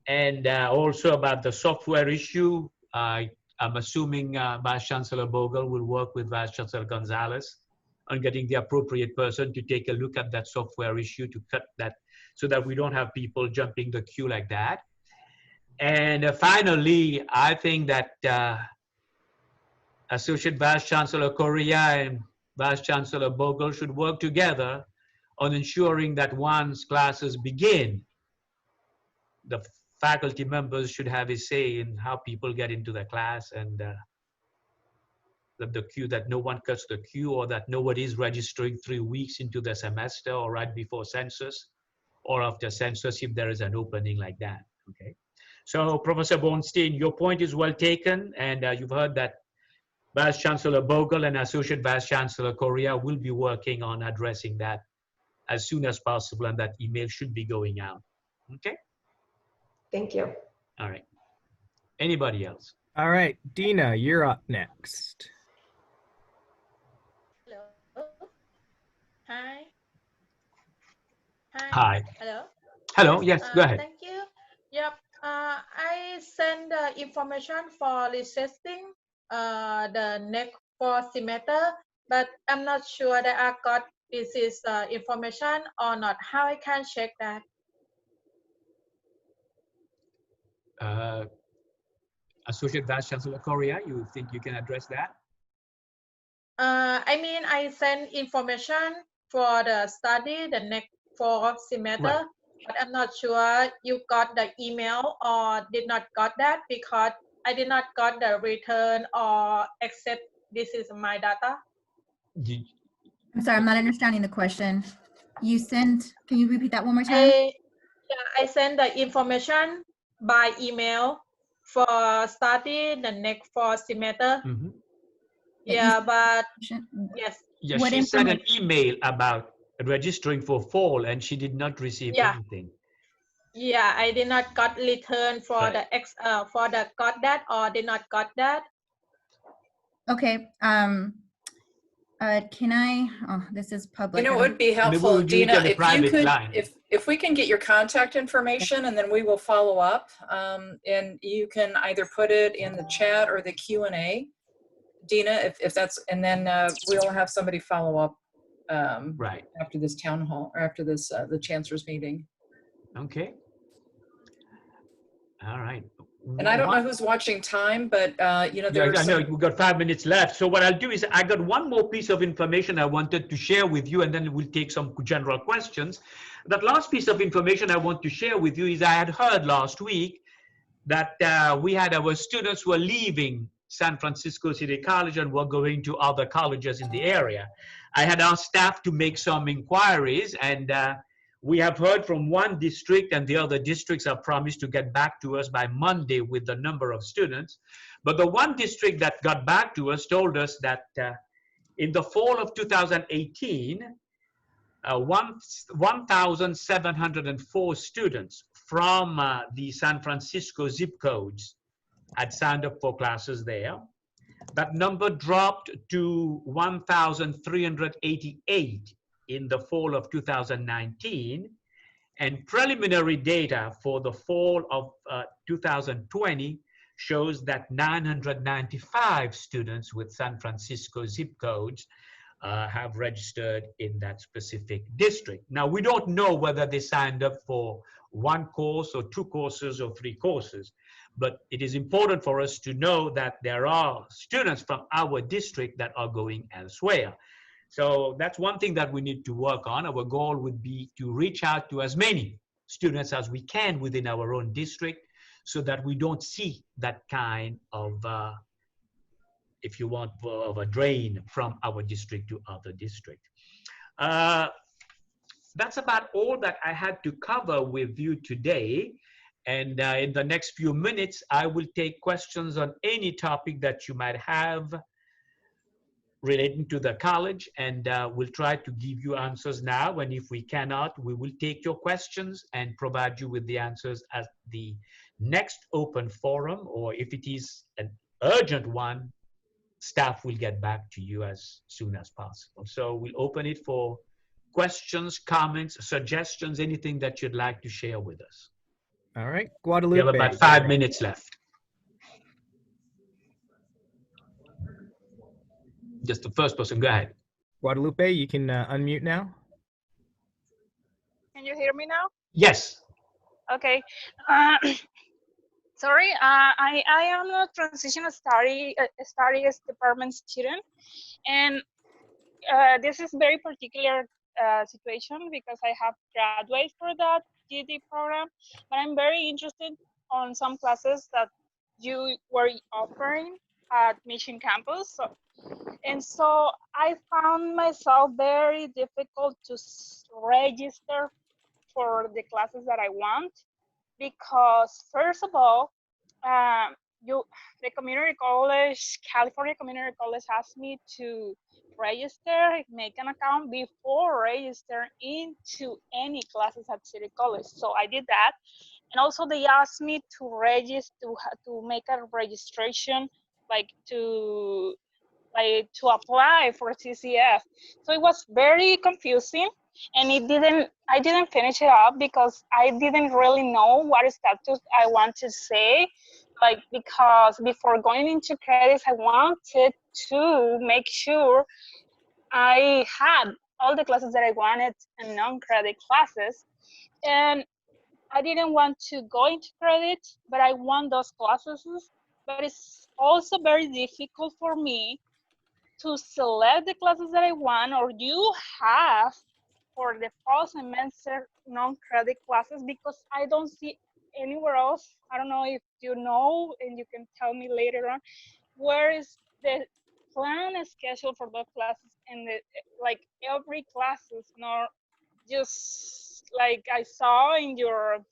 And also about the software issue, I'm assuming Vice Chancellor Bogle will work with Vice Chancellor Gonzalez on getting the appropriate person to take a look at that software issue to cut that so that we don't have people jumping the queue like that. And finally, I think that Associate Vice Chancellor Correa and Vice Chancellor Bogle should work together on ensuring that once classes begin, the faculty members should have a say in how people get into the class, and the queue, that no one cuts the queue, or that nobody is registering 3 weeks into the semester or right before census or after census if there is an opening like that. Okay. So Professor Bornstein, your point is well taken, and you've heard that Vice Chancellor Bogle and Associate Vice Chancellor Correa will be working on addressing that as soon as possible, and that email should be going out. Okay. Thank you. All right. Anybody else? All right, Dina, you're up next. Hello. Hi. Hi. Hello. Hello. Yes, go ahead. Thank you. Yep. I send the information for resetting the next 4 semester, but I'm not sure that I got this is information or not. How I can check that? Associate Vice Chancellor Correa, you think you can address that? I mean, I send information for the study the next 4 semester, Right. but I'm not sure you got the email or did not got that, because I did not got the return or accept this is my data. I'm sorry, I'm not understanding the question. You sent, can you repeat that one more time? I send the information by email for study the next 4 semester. Mm-hmm. Yeah, but yes. Yeah, she sent an email about registering for fall, and she did not receive anything. Yeah, I did not got return for the got that or did not got that. Okay. Can I? Oh, this is public. You know, it would be helpful, Maybe Dina, we if you could, if we can get your contact information, and then we will follow up, and you can either put it in the chat or the Q&A, Dina, if that's, and then we'll have somebody follow up right after this town hall, or after this the chancellor's meeting. Okay. All right. And I don't know who's watching time, but you know, yeah, I know we've got 5 minutes left. So what I'll do is I got one more piece of information I wanted to share with you, and then we'll take some general questions. That last piece of information I want to share with you is I had heard last week that we had our students who are leaving San Francisco City College and were going to other colleges in the area. I had asked staff to make some inquiries, and we have heard from one district, and the other districts have promised to get back to us by Monday with the number of students. But the one district that got back to us told us that in the fall of 2018, 1,704 students from the San Francisco zip codes had signed up for classes there. That number dropped to 1,388 in the fall of 2019, and preliminary data for the fall of 2020 shows that 995 students with San Francisco zip codes have registered in that specific district. Now, we don't know whether they signed up for 1 course or 2 courses or 3 courses, but it is important for us to know that there are students from our district that are going elsewhere. So that's one thing that we need to work on. Our goal would be to reach out to as many students as we can within our own district so that we don't see that kind of, if you want, of a drain from our district to other districts. That's about all that I had to cover with you today. And in the next few minutes, I will take questions on any topic that you might have relating to the college, and we'll try to give you answers now. And if we cannot, we will take your questions and provide you with the answers at the next open forum, or if it is an urgent one, staff will get back to you as soon as possible. So we'll open it for questions, comments, suggestions, anything that you'd like to share with us. All right, We Guadalupe. have about 5 minutes left. Just the first person, go ahead. Guadalupe, you can unmute now. Can you hear me now? Yes. Okay. Sorry, I am a transitional studies department student, and this is very particular situation because I have graduated for that GD program, but I'm very interested on some classes that you were offering at Mission Campus. So I found myself very difficult to register for the classes that I want, because first of all, the community college, California Community College, asked me to register, make an account before register into any classes at City College. So I did that, and also they asked me to register, to make a registration, like to apply for CCF. So it was very confusing, and I didn't finish it up because I didn't really know what status I want to say, like, because before going into credits, I wanted to make sure I had all the classes that I wanted and non-credit classes, and I didn't want to go into credit, but I want those classes. But it's also very difficult for me to select the classes that I want, or do you have for the fall semester non-credit classes, because I don't see anywhere else. I don't know if you know, and you can tell me later on, where is the plan and schedule for those classes, and like every classes, not just like I saw in your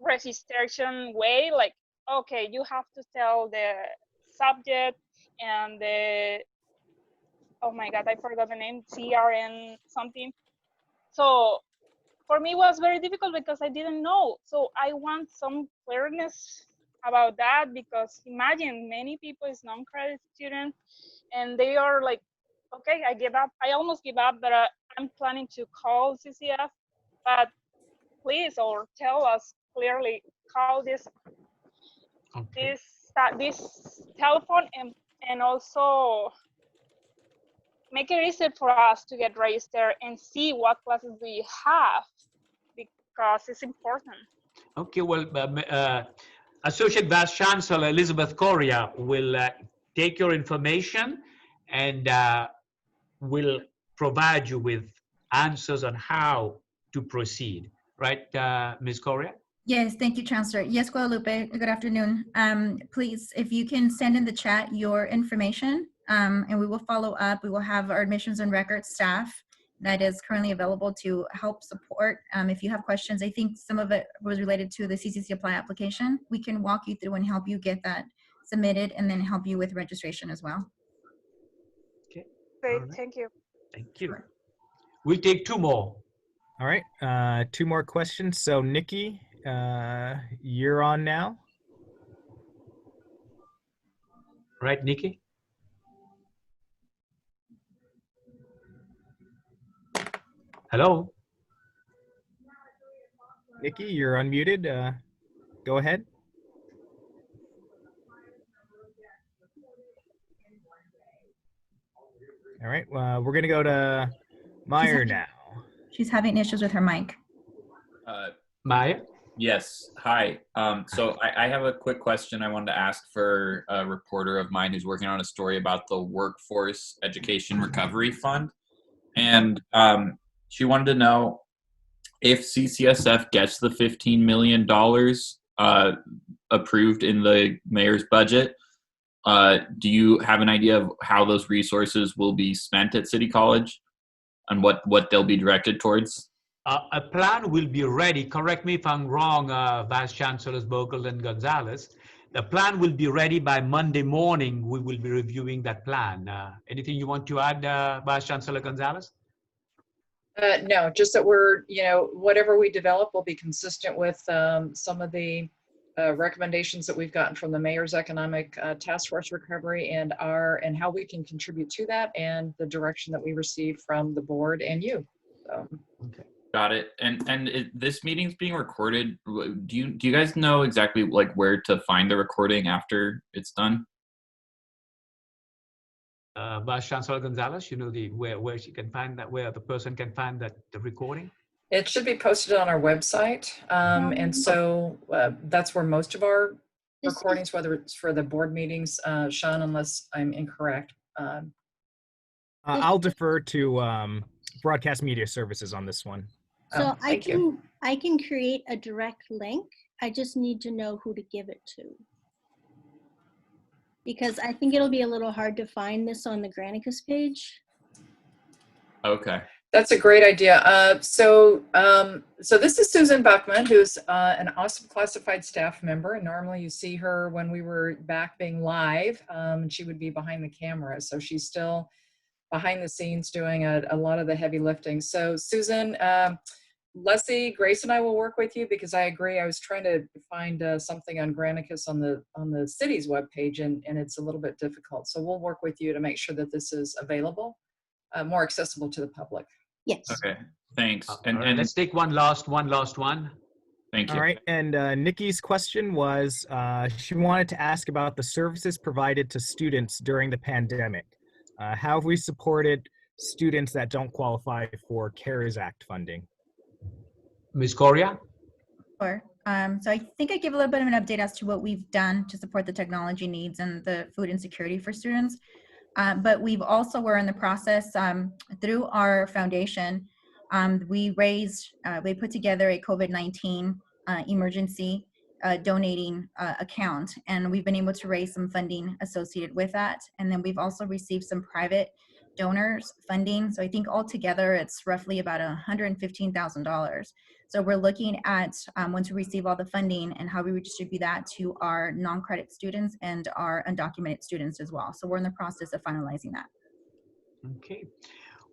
registration way, like, okay, you have to tell the subject and the, oh my God, I forgot the name, CRN something. So for me, it was very difficult because I didn't know. So I want some clearness about that, because imagine many people is non-credit students and they are like, okay, I give up. I almost give up, but I'm planning to call CCF, but please, or tell us clearly, call this telephone, and also make it easier for us to get registered and see what classes do you have, because it's important. Okay, well, Associate Vice Chancellor Elizabeth Correa will take your information and will provide you with answers on how to proceed. Right, Ms. Correa? Yes, thank you, Chancellor. Yes, Guadalupe, good afternoon. Please, if you can send in the chat your information, and we will follow up. We will have our admissions and records staff that is currently available to help support. If you have questions, I think some of it was related to the CCC Apply application. We can walk you through and help you get that submitted, and then help you with registration as well. Okay. Great, Right. thank you. Thank you. We'll take two more. All right, two more questions. So Nikki, you're on now. Right, Nikki? Hello? Nikki, you're unmuted. Go ahead. All right, we're going to go to Meyer now. She's having issues with her mic. Meyer? Yes. Hi. So I have a quick question I wanted to ask for a reporter of mine who's working on a story about the Workforce Education Recovery Fund. And she wanted to know if CCSF gets the $15 million approved in the mayor's budget. Do you have an idea of how those resources will be spent at City College and what they'll be directed towards? A plan will be ready. Correct me if I'm wrong, Vice Chancellors Bogle and Gonzalez. The plan will be ready by Monday morning. We will be reviewing that plan. Anything you want to add, Vice Chancellor Gonzalez? No, just that we're, whatever we develop will be consistent with some of the recommendations that we've gotten from the Mayor's Economic Task Force Recovery and how we can contribute to that, and the direction that we receive from the board and you. So. Okay. Got it. And this meeting's being recorded. Do you guys know exactly like where to find the recording after it's done? Vice Chancellor Gonzalez, you know where she can find that, where the person can find that the recording? It should be posted on our website, and so that's where most of our recordings, whether it's for the board meetings, Sean, unless I'm incorrect. I'll defer to Broadcast Media Services on this one. So I can create a direct link. I just need to know who to give it to. Because I think it'll be a little hard to find this on the Granicus page. Okay. That's a great idea. So this is Susan Buckman, who's an awesome classified staff member. And normally you see her when we were back being live, and she would be behind the camera. So she's still behind the scenes doing a lot of the heavy lifting. So Susan, Leslie, Grace, and I will work with you, because I agree. I was trying to find something on Granicus on the city's webpage, and it's a little bit difficult. So we'll work with you to make sure that this is available, more accessible to the public. Yes. Okay. Thanks. And let's take one last one. Thank you. All right. And Nikki's question was, she wanted to ask about the services provided to students during the pandemic. How have we supported students that don't qualify for CARES Act funding? Ms. Correa? Sure. So I think I gave a little bit of an update as to what we've done to support the technology needs and the food insecurity for students. But we're in the process through our foundation. We put together a COVID-19 emergency donating account, and we've been able to raise some funding associated with that. And then we've also received some private donors funding. So I think altogether it's roughly about $115,000. So we're looking at once we receive all the funding and how we redistribute that to our non-credit students and our undocumented students as well. So we're in the process of finalizing that. Okay.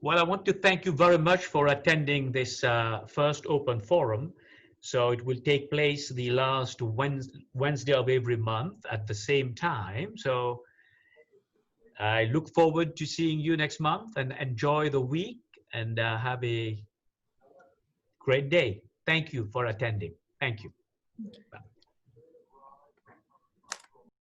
Well, I want to thank you very much for attending this first open forum. So it will take place the last Wednesday of every month at the same time. So I look forward to seeing you next month, and enjoy the week, and have a great day. Thank you for attending. Thank you. Bye.